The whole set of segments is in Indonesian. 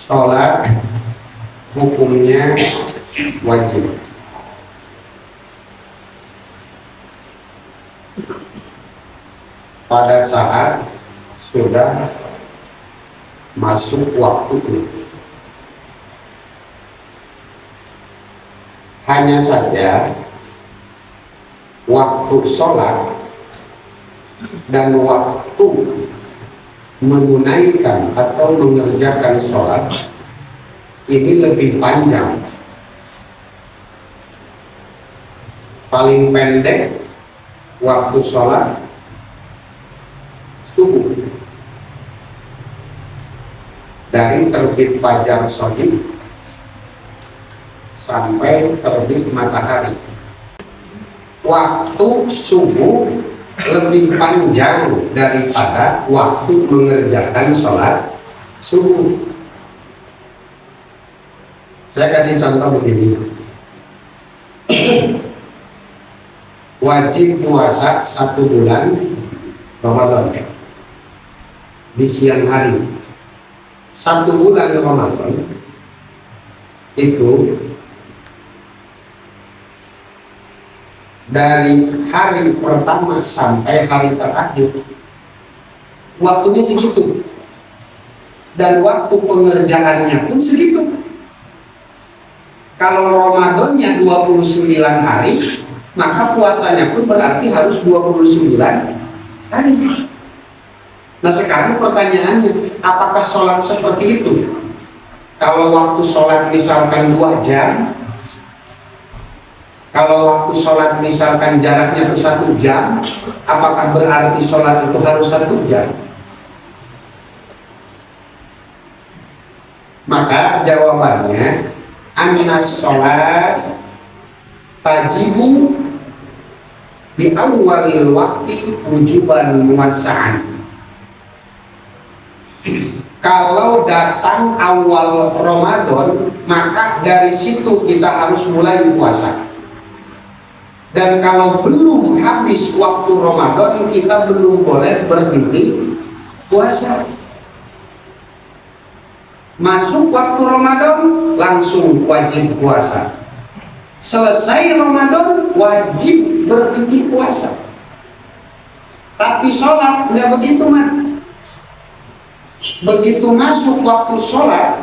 sholat hukumnya wajib. Pada saat sudah masuk waktunya. Hanya saja waktu sholat dan waktu menunaikan atau mengerjakan sholat ini lebih panjang. Paling pendek waktu sholat subuh, dari terbit fajar shadiq sampai terbit matahari. Waktu subuh lebih panjang daripada waktu mengerjakan sholat subuh. Saya kasih contoh begini. Wajib puasa 1 bulan Ramadan di siang hari. 1 bulan Ramadan itu dari hari pertama sampai hari terakhir waktunya segitu, dan waktu pengerjaannya pun segitu. Kalau Ramadannya 29 hari, maka puasanya pun berarti harus 29 hari. Nah sekarang pertanyaannya, apakah sholat seperti itu? Kalau waktu sholat misalkan 2 jam, kalau waktu sholat misalkan jaraknya itu 1 jam, apakah berarti sholat itu harus 1 jam? Maka jawabannya, annas sholat tajibu di awalil waktu wujuban muwassa'an. Kalau datang awal Ramadan, maka dari situ kita harus mulai puasa. Dan kalau belum habis waktu Ramadan, kita belum boleh berhenti puasa. Masuk waktu Ramadan, langsung wajib puasa. Selesai Ramadan, wajib berhenti puasa. Tapi sholat nggak begitu, man. Begitu masuk waktu sholat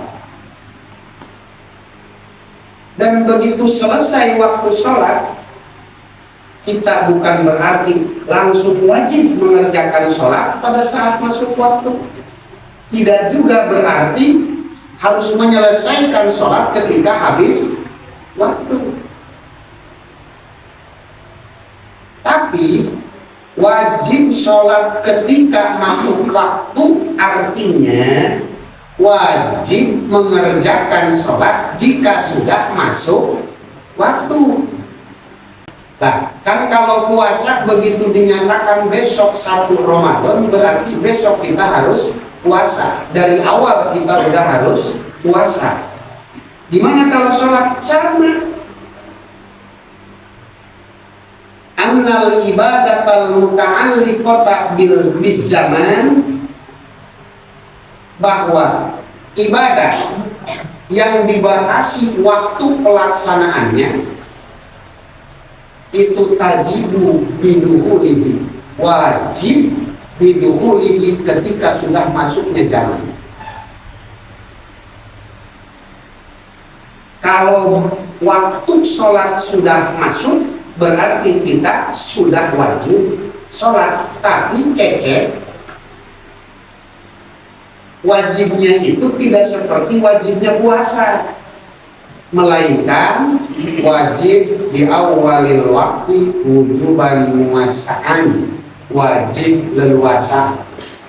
dan begitu selesai waktu sholat, kita bukan berarti langsung wajib mengerjakan sholat pada saat masuk waktu. Tidak juga berarti harus menyelesaikan sholat ketika habis waktu. Tapi wajib sholat ketika masuk waktu artinya wajib mengerjakan sholat jika sudah masuk waktu. Nah, kan kalau puasa begitu dinyatakan besok 1 Ramadan, berarti besok kita harus puasa. Dari awal kita udah harus puasa. Gimana kalau sholat? Sama. Annal ibadatal muta'alliqata bil zaman, bahwa ibadah yang dibatasi waktu pelaksanaannya itu tajibu biduhulihi, wajib biduhulihi ketika sudah masuknya zaman. Kalau waktu sholat sudah masuk, berarti kita sudah wajib sholat. Tapi cecek, wajibnya itu tidak seperti wajibnya puasa, melainkan wajib di awalil waktu wujuban muwassa'an, wajib leluasa,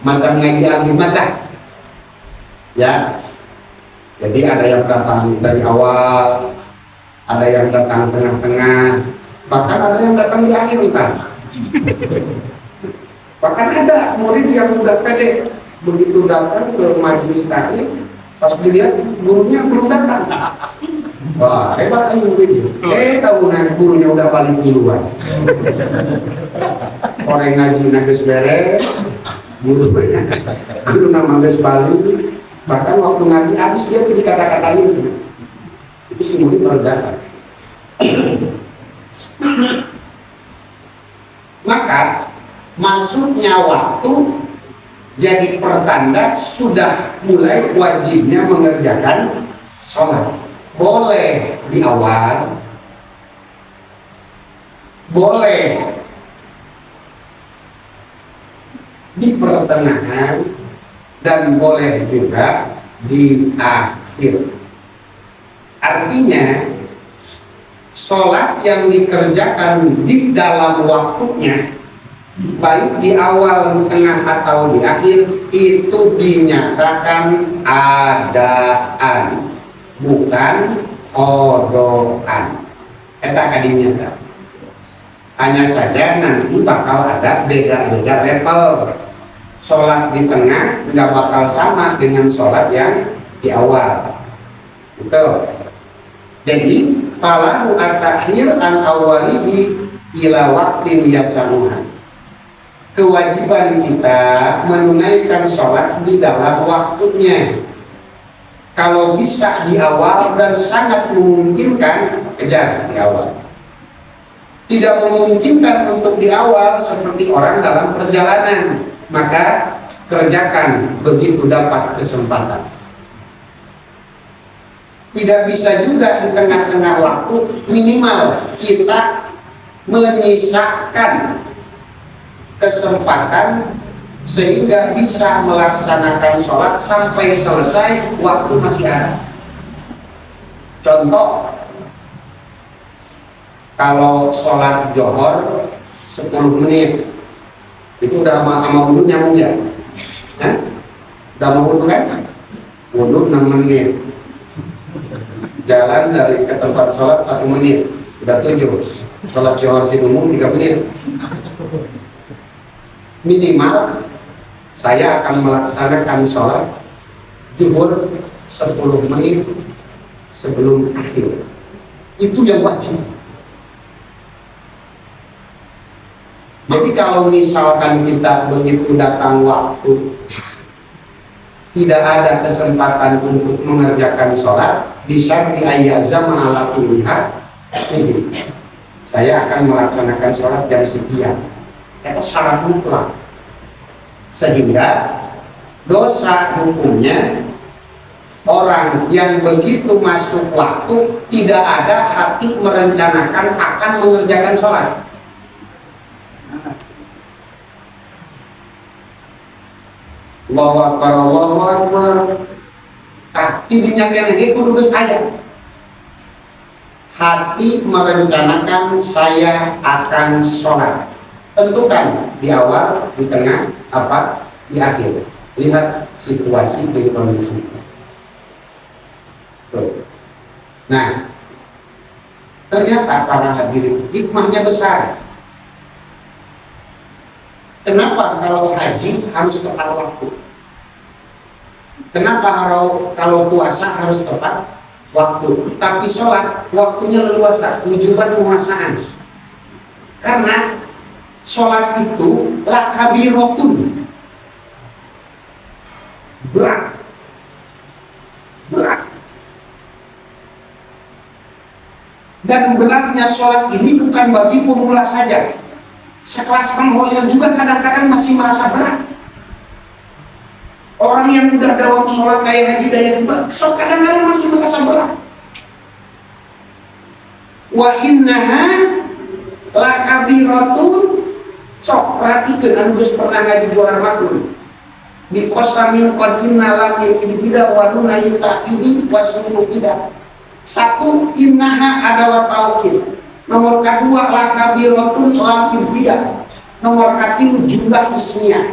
macam ngaji al-himmadah ya. Jadi ada yang datang dari awal, ada yang datang tengah-tengah, bahkan ada yang datang di akhir kan. Bahkan ada murid yang udah pede, begitu datang ke majelis taklim, pas dilihat gurunya belum datang. Wah, hebat kan muridnya. Tahunan gurunya udah balik duluan. Orang ngaji nages beres, guru nama nages balik, Bahkan waktu ngaji habis dia tuh dikata-katain, itu si murid baru datang. Maka masuknya waktu jadi pertanda sudah mulai wajibnya mengerjakan sholat. Boleh di awal, boleh di pertengahan, dan boleh juga di akhir. Artinya sholat yang dikerjakan di dalam waktunya, baik di awal, di tengah, atau di akhir, itu dinyatakan adaan, bukan qodoan. Eta kadinya. Hanya saja nanti bakal ada beda-beda level. Sholat di tengah nggak bakal sama dengan sholat yang di awal. Betul. Jadi falahu at-takhir an awwalihi ila waqtin yasamuha. Kewajiban kita menunaikan sholat di dalam waktunya. Kalau bisa di awal dan sangat memungkinkan, kejar di awal. Tidak memungkinkan untuk di awal seperti orang dalam perjalanan, maka kerjakan begitu dapat kesempatan. Tidak bisa juga di tengah-tengah waktu, minimal kita menyisakan kesempatan sehingga bisa melaksanakan sholat sampai selesai, waktu masih ada. Contoh, kalau sholat johor 10 menit itu udah sama wudhu nyambung ya? Udah mau wudhu kan? Wudhu 6 menit, jalan dari ke tempat sholat 1 menit, udah 7. Sholat johor si umum 3 menit. Minimal saya akan melaksanakan sholat zuhur 10 menit sebelum akhir. Itu yang wajib. Jadi kalau misalkan kita begitu datang waktu tidak ada kesempatan untuk mengerjakan sholat, bisa diayazam ala pilihan ini, saya akan melaksanakan sholat jam sekian. Itu syarat mutlak. Sehingga dosa hukumnya orang yang begitu masuk waktu tidak ada hati merencanakan akan mengerjakan sholat. Allahu Akbar, Allahu Akbar. Tidinya lagi kudu geus aya. Hati merencanakan saya akan sholat. Tentukan di awal, di tengah, apa di akhir. Lihat situasi dan kondisi. Nah, ternyata para hadirin hikmahnya besar. Kenapa kalau haji harus tepat waktu? Kenapa kalau puasa harus tepat waktu? Tapi sholat waktunya leluasa, wujuban penguasaan. Karena sholat itu la kabiratun, berat. Dan beratnya sholat ini bukan bagi pemula saja. Sekelas penghoyal juga kadang-kadang masih merasa berat. Orang yang udah dawam sholat kayak Haji Dayat juga kadang-kadang masih merasa berat. Wa innaha la kabiratun. Sok perhatikan, Gus pernah ngaji Johar Makhluk di kosamin kodinna lamin ibtida wa nuna yutaqidi wasmulu tidak. Satu, innaha adalah taukid. Nomor kedua, la kabiratun lam ibtida. Nomor ketiga, jumlah ismiyah.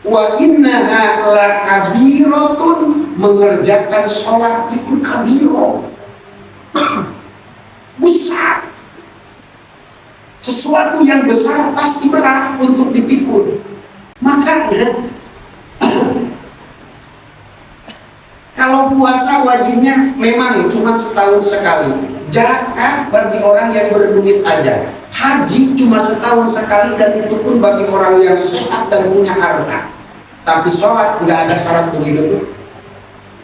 Wa innaha la kabiratun, mengerjakan sholat itu kabiro besar. Sesuatu yang besar pasti berat untuk dipikul. Makanya kalau puasa wajibnya memang cuma setahun sekali. Zakat bagi orang yang berduit aja. Haji cuma setahun sekali dan itu pun bagi orang yang sehat dan punya harta. Tapi sholat nggak ada syarat begitu.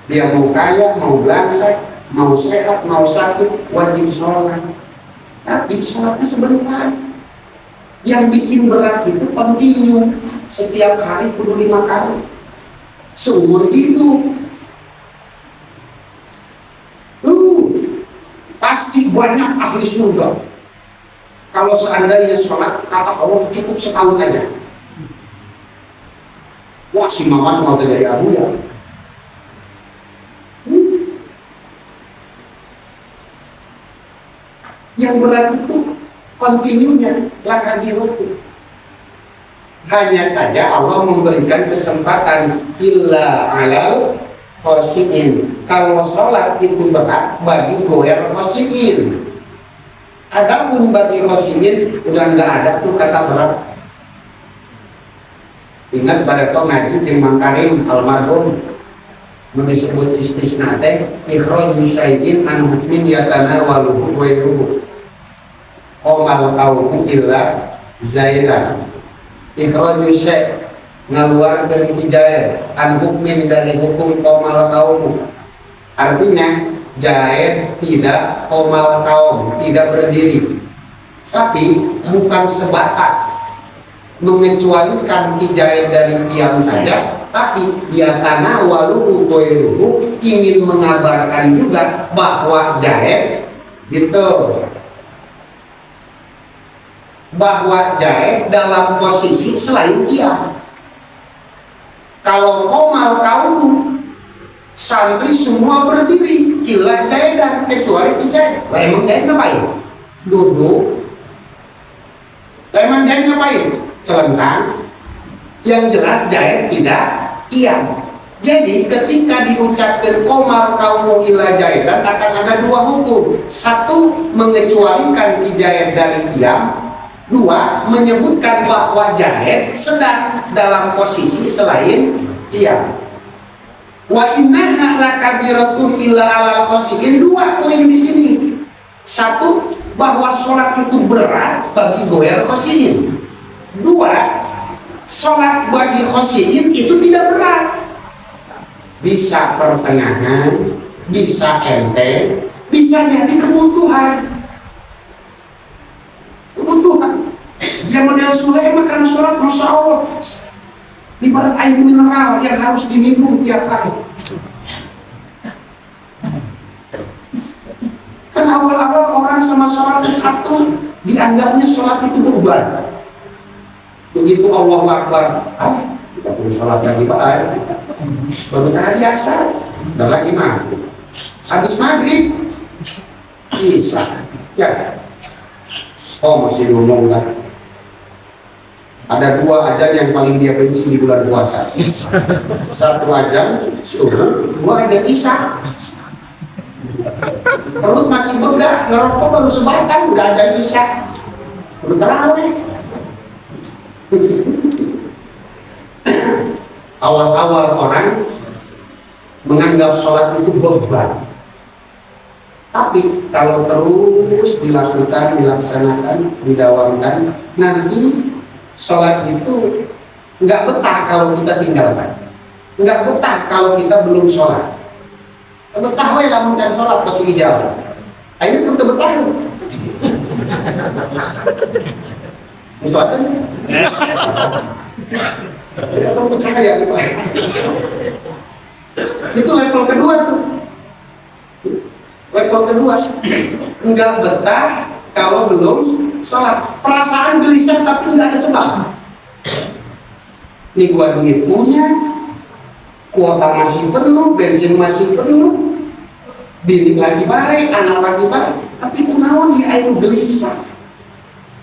Dia mau kaya, mau belangsak, mau sehat, mau sakit, wajib sholat. Tapi sholatnya sebentar. Yang bikin berat itu continue, setiap hari kudu 5 kali seumur hidup. Pasti banyak ahli surga kalau seandainya sholat kata Allah cukup setahun aja. Wah, si Maman mau jadi abu ya. Yang berat itu kontinunya lakar dihukum. Hanya saja Allah memberikan kesempatan illa alal khosyin. Kalau sholat itu berat bagi goer khosyin. Adapun bagi khosyin udah nggak ada tuh kata berat. Ingat pada kau ngaji di Mangkarim almarhum disebut istisna teh ikhraju syai'in an hukmin yatanawaluhu wa yuhu qomal qawmu illa zaidan. Ikhraju syai' ngaluarkeun hijair an hukmin dari hukum qomal qawmu, artinya jaid tidak qomal qaum, tidak berdiri, tapi bukan sebatas mengecualikan hijair dari tiang saja, tapi dia tanah waluhu goiruhu ingin mengabarkan juga bahwa jaid gitu, bahwa jaid dalam posisi selain dia. Kalau komal kaum santri semua berdiri illa jaidan kecuali jaid. Emang jaid ngapain? Duduk. Emang jaid ngapain? Celentang. Yang jelas jaid tidak tiang. Jadi ketika diucapkan komal kaumu illa jaidan akan ada dua hukum. Satu, mengecualikan jaid dari tiang. Dua, menyebutkan bahwa jaid sedang dalam posisi selain tiang. Wa innaha lakabiratun illa alal khosyin. Dua poin di sini. Satu, bahwa sholat itu berat bagi goer khosyin. Dua, sholat bagi khosyin itu tidak berat, bisa pertengahan, bisa enteng, bisa jadi kebutuhan. Ya model Sulaiman karena sholat Masya Allah ibarat air mineral yang harus diminum tiap kali. Kan awal-awal orang sama sholat satu dianggapnya sholat itu beban. Begitu Allah Akbar, kita perlu sholat lagi Pak, baru tadi asar, udah lagi maghrib, habis maghrib bisa, ya, masih ngomong kan? Ada dua ajan yang paling dia benci di bulan puasa. Satu ajan subuh, dua ajan isya. Perut masih begak, ngerokok baru sebatang, udah ajan isya, udah terawih. Awal-awal orang menganggap sholat itu beban, tapi kalau terus dilakukan, dilaksanakan, didawamkan, nanti sholat itu nggak betah kalau kita tinggalkan, nggak betah kalau kita belum sholat. Betah wae lamun mencari sholat pasti hijau. Akhirnya kita betah. Sholat sih. Kita tahu percaya gitu. Itu level kedua tuh. Level kedua, enggak betah kalau belum sholat. Perasaan gelisah tapi enggak ada sebab. Nih gua duit punya, kuota masih penuh, bensin masih penuh, bini lagi baik, anak lagi baik, tapi kenaon di air gelisah.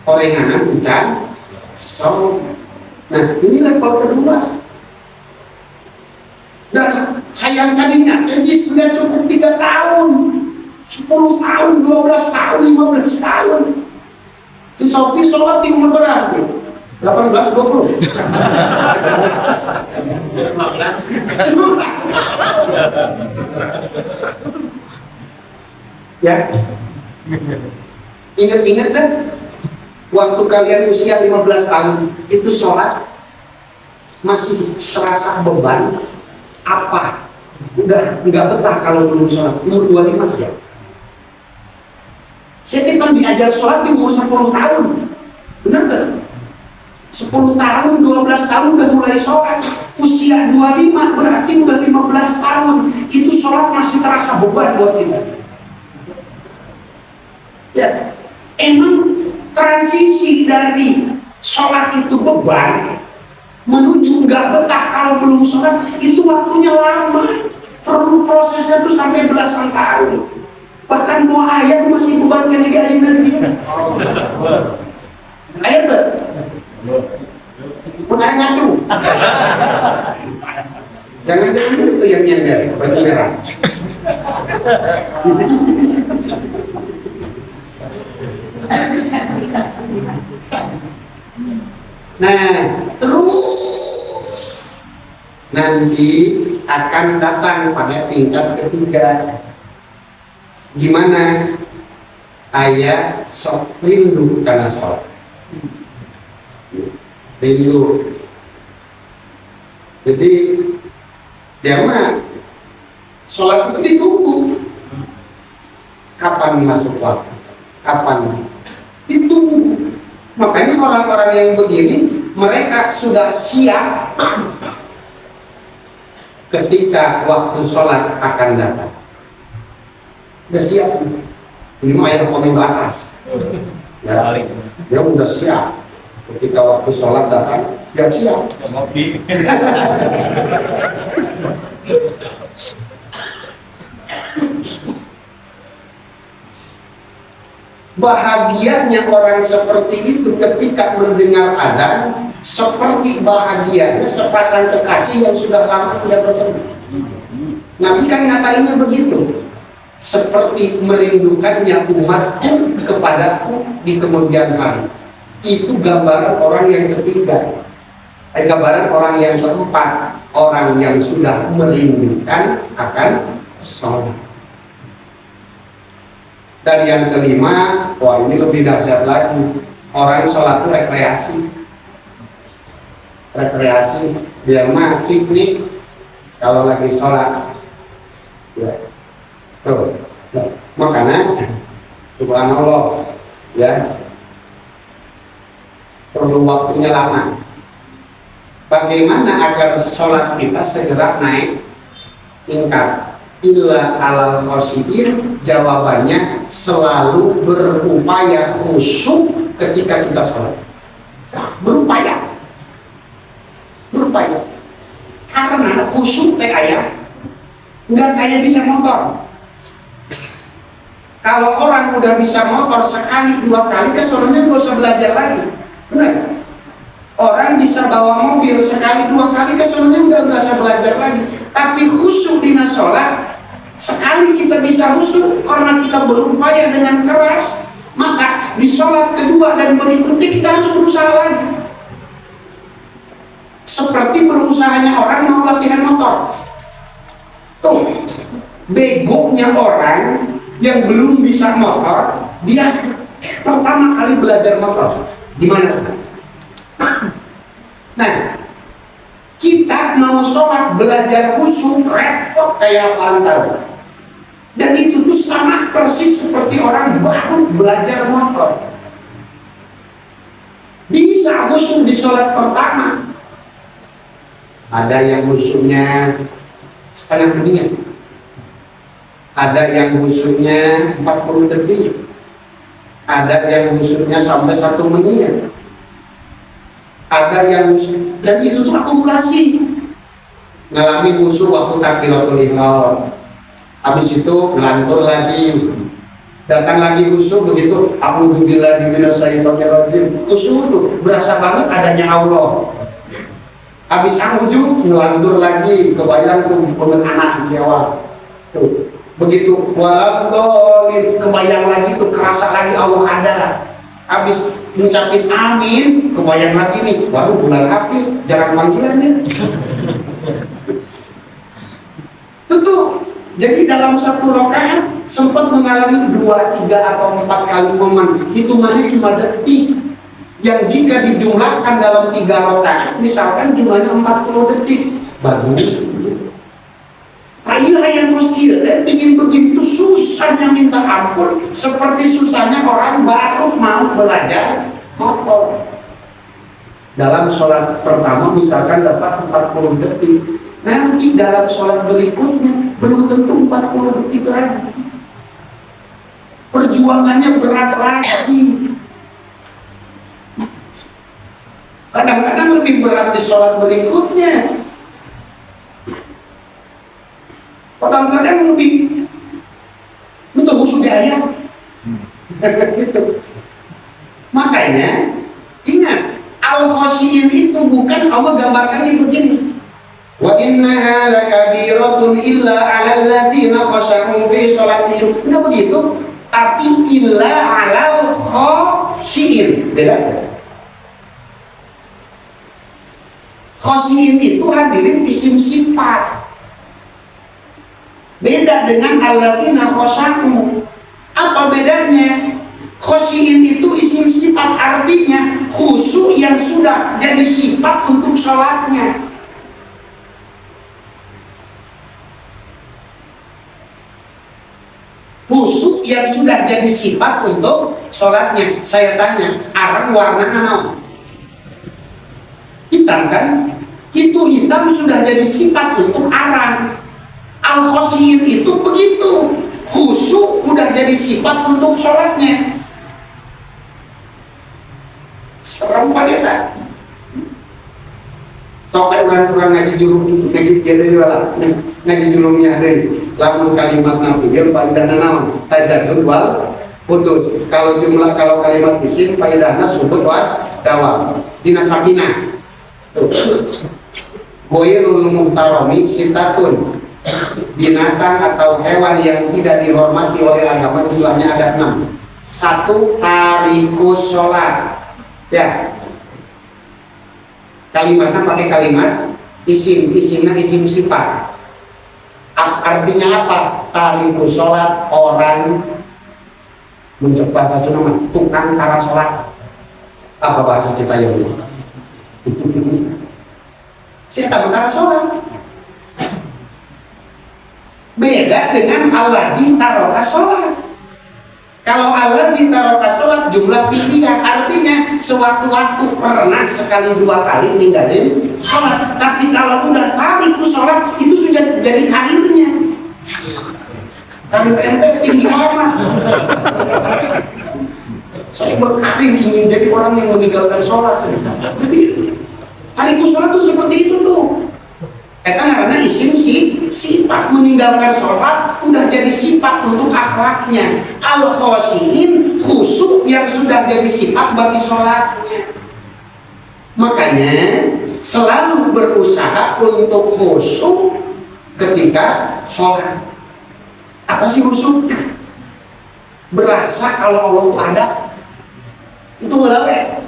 Orenganan hujan, nah ini level kedua. Dan hayang tadinya jadi sudah cukup 3 tahun, 10 tahun, 12 tahun, 15 tahun. Si Sophie sholat di umur berapa? 18, 20. 15. Ya. Ingat-ingat deh. Waktu kalian usia 15 tahun itu sholat masih terasa beban apa? Udah nggak betah kalau belum sholat. Umur 25 sih ya. Saya kan diajar sholat di umur 10 tahun. Benar tuh? 10 tahun, 12 tahun udah mulai sholat. Usia 25 berarti udah 15 tahun. Itu sholat masih terasa beban buat kita. Ya, emang transisi dari sholat itu beban menuju nggak betah kalau belum sholat itu waktunya lama. Perlu prosesnya tuh sampai belasan tahun. Bahkan mau ayat masih beban kali ayat dari dia. Ayat tuh. Udah ngacu. Jangan-jangan itu yang nyender baju merah. Nah, terus nanti akan datang pada tingkat ketiga. Gimana? Ayah sok rindu karena sholat. Rindu. Jadi dia mah sholat itu ditunggu. Kapan masuk waktu? Kapan? Ditunggu. Makanya orang-orang yang begini mereka sudah siap ketika waktu sholat akan datang. Udah siap. Ini mah yang komen ke atas. Ya, dia udah siap. Ketika waktu sholat datang, siap-siap. Bahagianya orang seperti itu ketika mendengar adzan, seperti bahagianya sepasang kekasih yang sudah lama tidak bertemu. Nabi kan ngatainnya begitu. Seperti merindukannya umatku kepadaku di kemudian hari. Itu gambaran orang yang ketiga. Gambaran orang yang keempat, orang yang sudah merindukan akan sholat. Dan yang kelima, wah ini lebih dahsyat lagi. Orang sholat itu rekreasi. Rekreasi, dia mah piknik kalau lagi sholat. Ya. Tuh, ya. Makanya subhanallah ya perlu waktunya lama. Bagaimana agar sholat kita segera naik tingkat? Illa alal khosyiin, jawabannya selalu berupaya khusyuk ketika kita sholat. Berupaya karena khusyuk teh ayah nggak kayak bisa motor. Kalau orang udah bisa motor sekali dua kali kesononya nggak usah belajar lagi, benar? Orang bisa bawa mobil sekali dua kali kesononya udah nggak usah belajar lagi. Tapi khusyuk di sholat, sekali kita bisa khusyuk karena kita berupaya dengan keras, maka di sholat kedua dan berikutnya kita harus berusaha lagi. Seperti berusahanya orang mau latihan motor. Tuh, begonya orang yang belum bisa motor, dia pertama kali belajar motor. Gimana? Nah, kita mau sholat belajar khusyuk repot kayak pantau. Dan itu tuh sama persis seperti orang baru belajar motor. Bisa khusyuk di sholat pertama. Ada yang khusyuknya setengah menit. Ada yang khusyuknya 40 detik. Ada yang khusyuknya sampai 1 menit. Ada yang khusyuk, dan itu tuh akumulasi. Ngalami khusyuk waktu takbiratul ihram. Habis itu ngelantur lagi. Datang lagi khusyuk begitu, a'udzubillahi minasyaitonirrajim. Khusyuk tuh berasa banget adanya Allah. Habis ujung ngelantur lagi, kebayang tuh dengan anak Jawa. Tuh. Begitu waladhdallin, kebayang lagi tuh, kerasa lagi Allah ada. Habis ngucapin amin, kebayang lagi nih, baru bulan April, jarang panggilannya. Tentu, jadi dalam satu rakaat sempat mengalami 2, 3, atau 4 kali momen. Hitungannya cuma detik. Yang jika dijumlahkan dalam 3 rakaat, misalkan jumlahnya 40 detik, bagus. Ayo yang terus kira bikin begitu susahnya minta ampun, seperti susahnya orang baru mau belajar motor. Dalam sholat pertama misalkan dapat 40 detik, nanti dalam sholat berikutnya belum tentu 40 detik lagi. Perjuangannya berat lagi. Kadang-kadang lebih berat di sholat berikutnya. Kadang-kadang lebih betul khusus di ayat. Gitu. Makanya ingat, al-khasyiin itu bukan Allah gambarkannya begini. Wa innaha lakabiratun illa 'alal ladzina khasyu fi sholatihim. Enggak begitu, tapi illa 'alal khasyiin. Beda. Khasyiin itu hadirin isim sifat. Beda dengan alladzina khasyu. Apa bedanya? Khasyiin itu isim sifat, artinya khusyuk yang sudah jadi sifat untuk sholatnya. Khusyuk yang sudah jadi sifat untuk sholatnya. Saya tanya, arang warnanya naon? Hitam kan? Itu hitam sudah jadi sifat untuk arang. Al-khasyiin itu begitu, khusyuk udah jadi sifat untuk sholatnya. Serem pada tak? Sampai orang-orang ngaji julum, ngaji julumnya ada. Lamun kalimat nabi, dia faedahna naon? Tajaddud wal kudus. Kalau kalimat isim faedahna subut wa dawam. Dina sabina. Ghairul muhtarami sitatun. Binatang atau hewan yang tidak dihormati oleh agama jumlahnya ada 6. 1. Tarikus sholat. Ya, kalimatnya pakai kalimat isimnya isim sifat. Artinya apa? Tarikus sholat, orang mencoba bahasa Sunda, tukang tara sholat. Apa bahasa kita yang ini? Saya tak tara sholat. Beda dengan Allah ditaroka sholat. Kalau Allah ditaroka sholat jumlah pilihan, artinya sewaktu-waktu pernah sekali dua kali ninggalin sholat. Tapi kalau udah tariku sholat itu sudah jadi karirnya. Karir ente tinggi amat. Saya berkarir ingin jadi orang yang meninggalkan sholat. Jadi tariku sholat itu seperti itu tuh. Karena isim sifat, meninggalkan sholat udah jadi sifat untuk akhlaknya. Al-khasyiin khusyuk yang sudah jadi sifat bagi sholatnya. Makanya selalu berusaha untuk khusyuk ketika sholat. Apa sih khusyuknya? Berasa kalau Allah itu ada. Itu apa?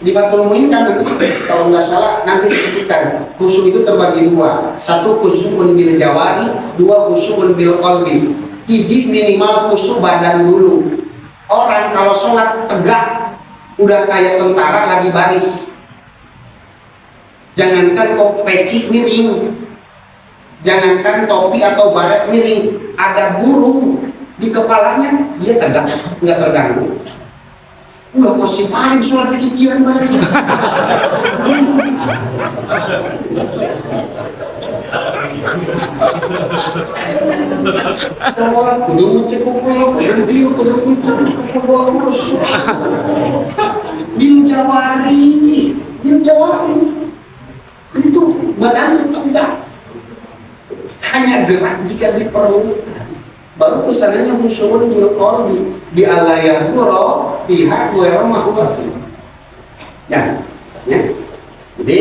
Di Fathul Muin kan nanti kalau nggak salah nanti disebutkan khusyuk itu terbagi dua. 1 khusyukun bil jawari, 2 khusyukun bil qalbi. Hiji minimal khusyuk badan dulu. Orang kalau sholat tegak udah kayak tentara lagi baris. Jangankan kok peci miring, jangankan topi atau baret miring, ada burung di kepalanya dia tegak nggak terganggu. Udah masih paling sholat itu kian banget. Sholat kudu ngecek kumpul, kudu itu kesobolan terus. Bil jawari itu badannya tegak, hanya gerak jika diperlukan. Baru kesananya khusyukun bil qalbi di alayah duro pihak gue makhluk. Ya. Jadi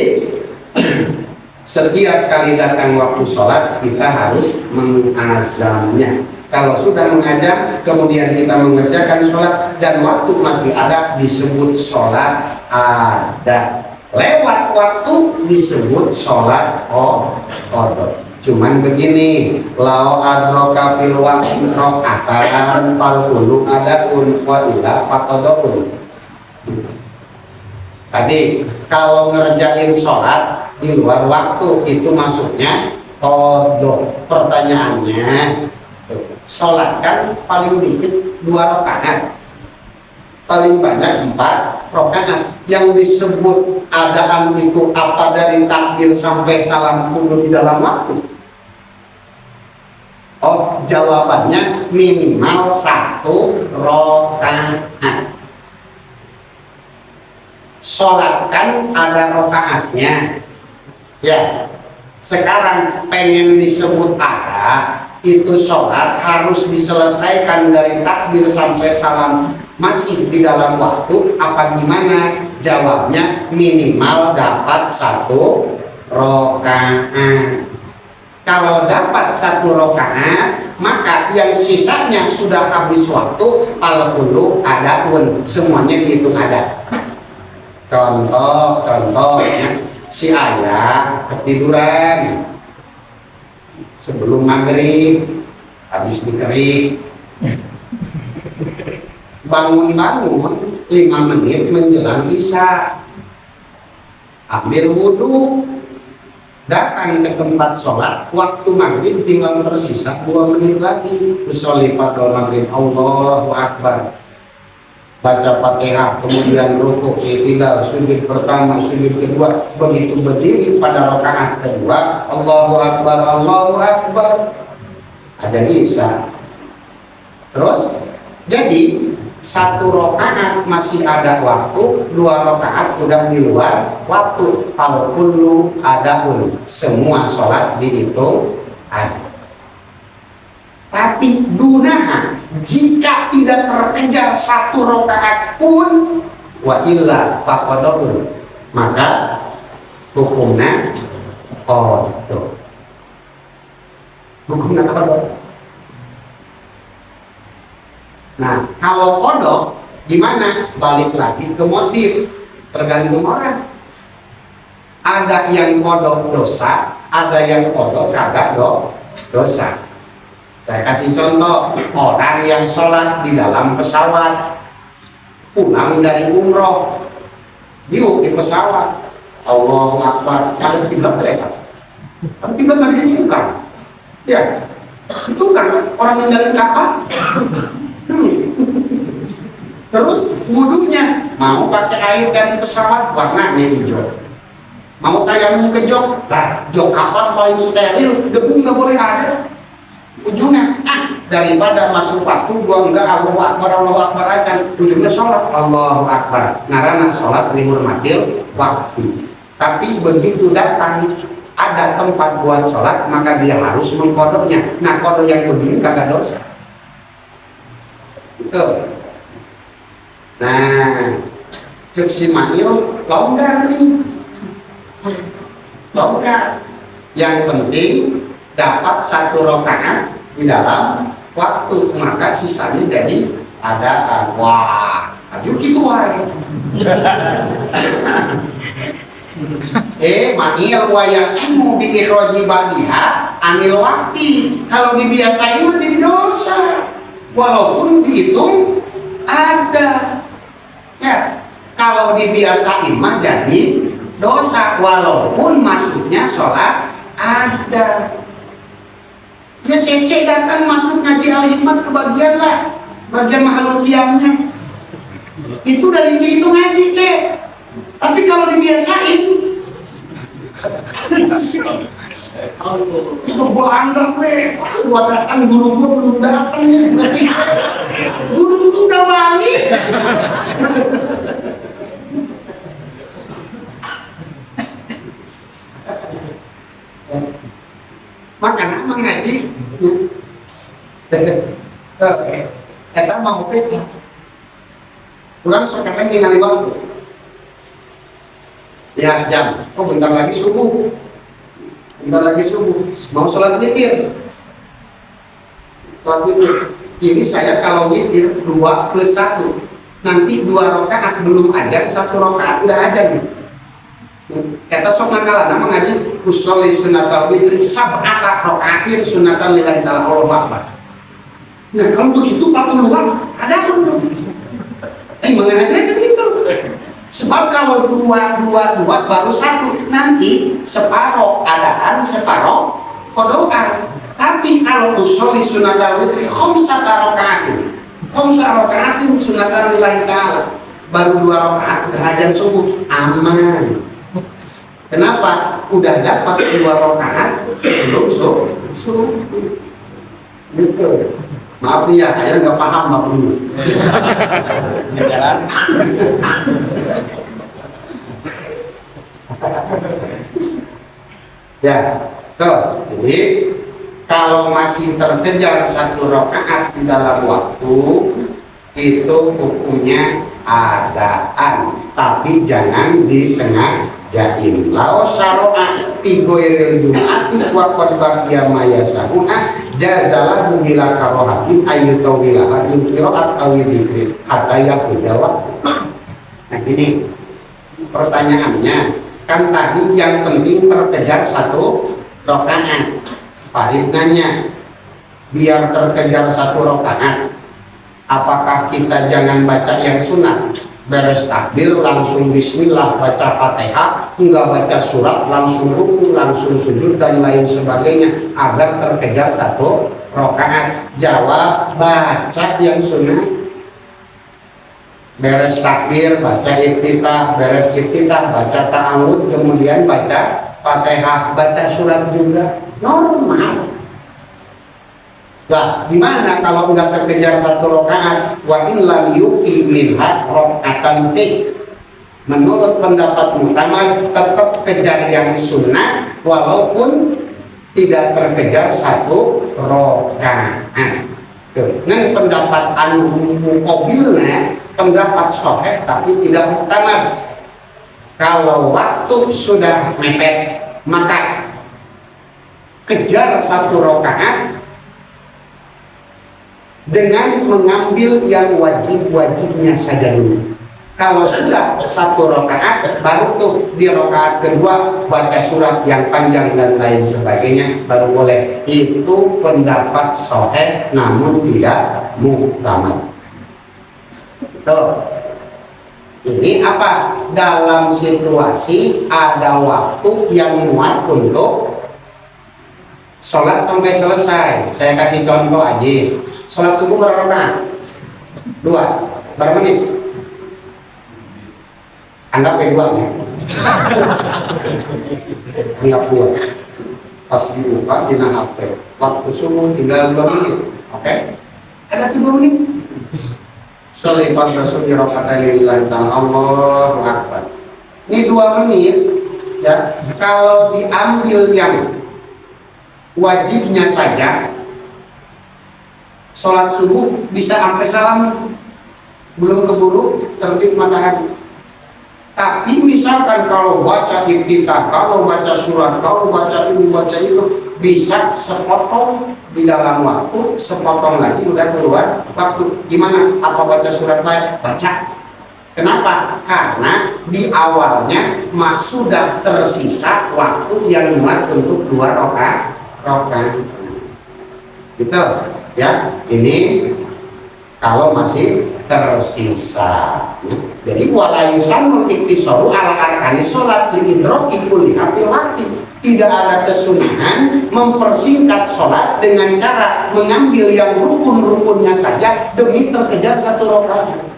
setiap kali datang waktu sholat kita harus mengazamnya. Kalau sudah mengazam kemudian kita mengerjakan sholat dan waktu masih ada disebut sholat ada. Lewat waktu disebut sholat qadha. Cuman begini, lau adroka fil waqti rokatan fal ulu adaun wa ila faqadun. Tadi kalau ngerjain sholat di luar waktu itu masuknya Kodok. Pertanyaannya, sholat kan paling dikit 2 rakaat, paling banyak 4 rakaat. Yang disebut adaan itu apa dari takbir sampai salam kudu di dalam waktu? Oh, jawabannya minimal 1 rakaat. Sholat kan ada rakaatnya. Ya, sekarang pengen disebut ada, itu sholat harus diselesaikan dari takbir sampai salam masih di dalam waktu apa gimana? Jawabnya minimal dapat 1 rakaat. Kalau dapat 1 rakaat, maka yang sisanya sudah habis waktu, kalau dulu ada pun semuanya dihitung ada. Contohnya si ayah ketiduran sebelum maghrib, habis dikerik, bangun 5 menit menjelang isya, ambil wudhu, datang ke tempat sholat, waktu maghrib tinggal tersisa 2 menit lagi, usolli fardhu maghrib, Allahu Akbar, baca Fatihah, kemudian rukuk, i'tidal, sujud pertama, sujud kedua, begitu berdiri pada rakaat kedua, Allahu Akbar, Allahu Akbar, ajan isya. Terus jadi 1 rakaat masih ada waktu, 2 rakaat sudah di luar waktu. Kalau kullu ada pun semua sholat dihitung ada. Tapi dunaha, jika tidak terkejar 1 rakaat pun, wa illa faqadun, maka hukumnya qadha. Hukumnya qadha. Nah, kalau kodok gimana? Balik lagi ke motif, tergantung orang. Ada yang kodok dosa, ada yang kodok kagak dosa. Saya kasih contoh, orang yang sholat di dalam pesawat, pulang dari umroh, di pesawat, Allahu Akbar, ada kiblat lewat, ada kiblat lagi dibuka, ya, itu kan orang menjalin kapal. Terus wudhunya mau pakai air dari pesawat warnanya hijau, mau tayamum ke jok, lah jok kapal paling steril, debu nggak boleh ada. Ujungnya daripada masuk waktu gua enggak Allahu Akbar aja, ujungnya sholat Allahu Akbar, ngarana sholat dihormatil waktu. Tapi begitu datang ada tempat buat sholat, maka dia harus mengkodoknya. Nah, kodok yang begini kagak dosa. Tuh. Nah, cek si Mail longgar nih, longgar. Yang penting dapat 1 rakaat di dalam waktu, maka sisanya jadi ada. Wah, aju gitu wae. Manil wa yaqsimu bi ikhraji badiha anil waqti. Kalau dibiasain mah jadi dosa. Walaupun dihitung ada. Ya, kalau dibiasain mah jadi dosa walaupun masuknya sholat ada. Ya Cece datang masuk ngaji Al-Hikmat kebagian lah, bagian makhluk diamnya. Itu dari itu ngaji Cek. Tapi kalau dibiasain, itu gua anggap gua datang guru gua belum datang nih, berarti guru tuh udah balik. Makanya mengaji kita mau peta kurang sekarang ningali waktu ya jam, bentar lagi subuh mau sholat witir. Ini saya kalau witir 2+1, nanti 2 rakaat belum ajan, 1 rakaat udah ajan nih. Kata sok ngakalan nama ngaji usolli sunatal witri sab'ata rakaatin sunatan lillahi ta'ala Allahu Akbar. Nah kalau begitu Pak Ulwan ada pun tuh. Mengajarkan gitu. Sebab kalau 2 baru 1, nanti separoh adaan, separoh kodokan. Tapi kalau usolli sunatal witri khamsata rakaatin, khamsa rakaatin sunatan lillahi ta'ala, baru 2 rakaat udah azan subuh, aman. Kenapa? Udah dapat 2 rakaat sebelum subuh. Gitu. Maaf nih ya, saya nggak paham bab ini. Ya, tuh. Jadi kalau masih terkejar 1 rakaat di dalam waktu, itu hukumnya adaan, tapi jangan disengajain. Lao syara'a fi ghairil jum'ati wa qad baqiya ma yasahuna jazalah bila karohatin ayyutawilah bil qiraat aw dzikri hatta yafuda waktu. Nah ini pertanyaannya, kan tadi yang penting terkejar 1 rakaat. Farid nanya, biar terkejar 1 rakaat, apakah kita jangan baca yang sunat? Beres takbir langsung bismillah, baca fatihah, enggak baca surat, langsung ruku, langsung sujud dan lain sebagainya agar terkejar 1 rakaat? Jawab, baca yang sunat. Beres takbir baca iftitah, beres iftitah baca ta'awud, kemudian baca fatihah, baca surat juga, normal. Lah, gimana kalau udah terkejar 1 rakaat? Wa in lam yuqi minha rakatan fi. Menurut pendapat mutamad, tetap kejar yang sunnah walaupun tidak terkejar 1 rakaat. Dengan pendapat anu muqabilna, pendapat sahih tapi tidak mutamad. Kalau waktu sudah mepet, maka kejar 1 rakaat dengan mengambil yang wajib-wajibnya saja dulu. Kalau sudah 1 rakaat, baru tuh di rakaat kedua baca surat yang panjang dan lain sebagainya, baru boleh. Itu pendapat sahih namun tidak muhtamad. Tuh. Ini apa? Dalam situasi ada waktu yang muat untuk sholat sampai selesai. Saya kasih contoh aja. Sholat subuh berapa rakaat? 2. Berapa menit? Anggap 2 ya. Anggap 2. Pas dibuka dina HP, waktu subuh tinggal 2 menit. Oke? Ada 3 menit. Sholipan Rasul rakaatan lillahi ta'ala, Allahu Akbar. Ini 2 menit ya. Kalau diambil yang wajibnya saja, sholat subuh bisa sampai salam nih, belum keburu terbit matahari. Tapi misalkan kalau baca iftitah, kalau baca surat, kalau baca ini, baca itu, bisa sepotong di dalam waktu, sepotong lagi udah keluar waktu. Gimana? Apa baca surat baik? Baca. Kenapa? Karena di awalnya sudah tersisa waktu yang muat untuk 2 rakaat. Gitu ya. Ini kalau masih tersisa. Jadi wala yusannu iktisaru ala arkani sholat li idroki kulli fil waqti. Tidak ada kesunahan mempersingkat sholat dengan cara mengambil yang rukun-rukunnya saja demi terkejar 1 rakaat.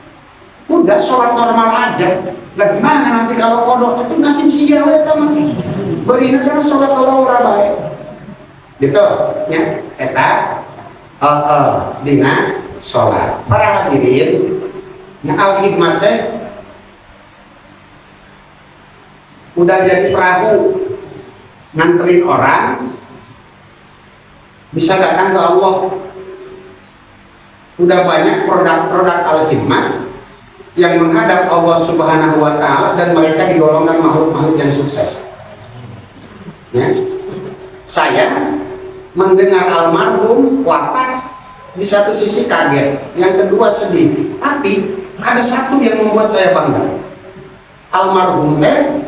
Udah sholat normal aja. Lah gimana nanti kalau kodok? Itu nasib sia we teman. Beri karena sholat kalau ora bae. Gitu ya. Eta dina sholat. Para hadirin, nah al-hikmah teh udah jadi perahu nganterin orang bisa datang ke Allah. Udah banyak produk-produk al-hikmah yang menghadap Allah Subhanahu wa Ta'ala dan mereka digolongkan makhluk-makhluk yang sukses. Ya. Saya mendengar almarhum wafat, di satu sisi kaget, yang kedua sedih, tapi ada satu yang membuat saya bangga. Almarhum teh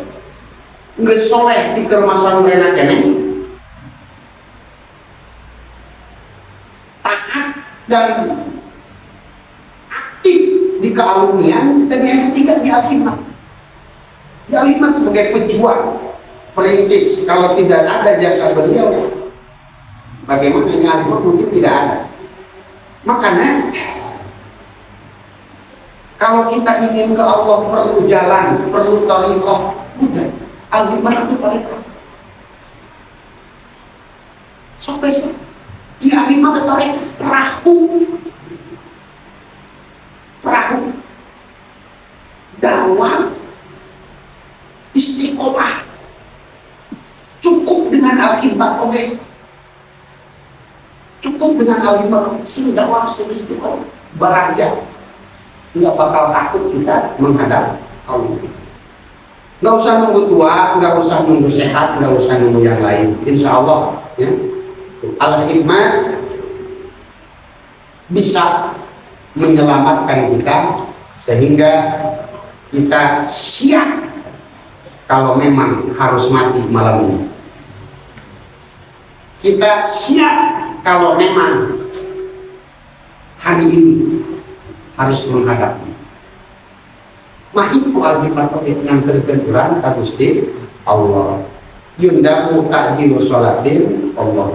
geus soleh di kermasan mereka kene, taat dan aktif di kealunian, dan yang ketiga di al-hikmah. Di al-hikmah sebagai pejuang, perintis. Kalau tidak ada jasa beliau, Bagaimana ini ahli mungkin tidak ada. Makanya kalau kita ingin ke Allah perlu jalan, perlu thariqah, udah al-hikmah itu thariqah. Sampai ya hikmah itu thariqah, perahu dakwah istiqomah cukup dengan al-hikmah, oke. Cukup dengan al-hikmah sing dakwah istiqomah beranjak. Nggak bakal takut kita menghadap Allah. Nggak usah nunggu tua, nggak usah nunggu sehat, nggak usah nunggu yang lain. Insya Allah, ya. Al-hikmah bisa menyelamatkan kita sehingga kita siap kalau memang harus mati malam ini. Kita siap kalau memang hari ini harus menghadapi. Mahiku al-hikmah yang terkenduran Gusti Allah. Yundaku takjilu sholatin Allah.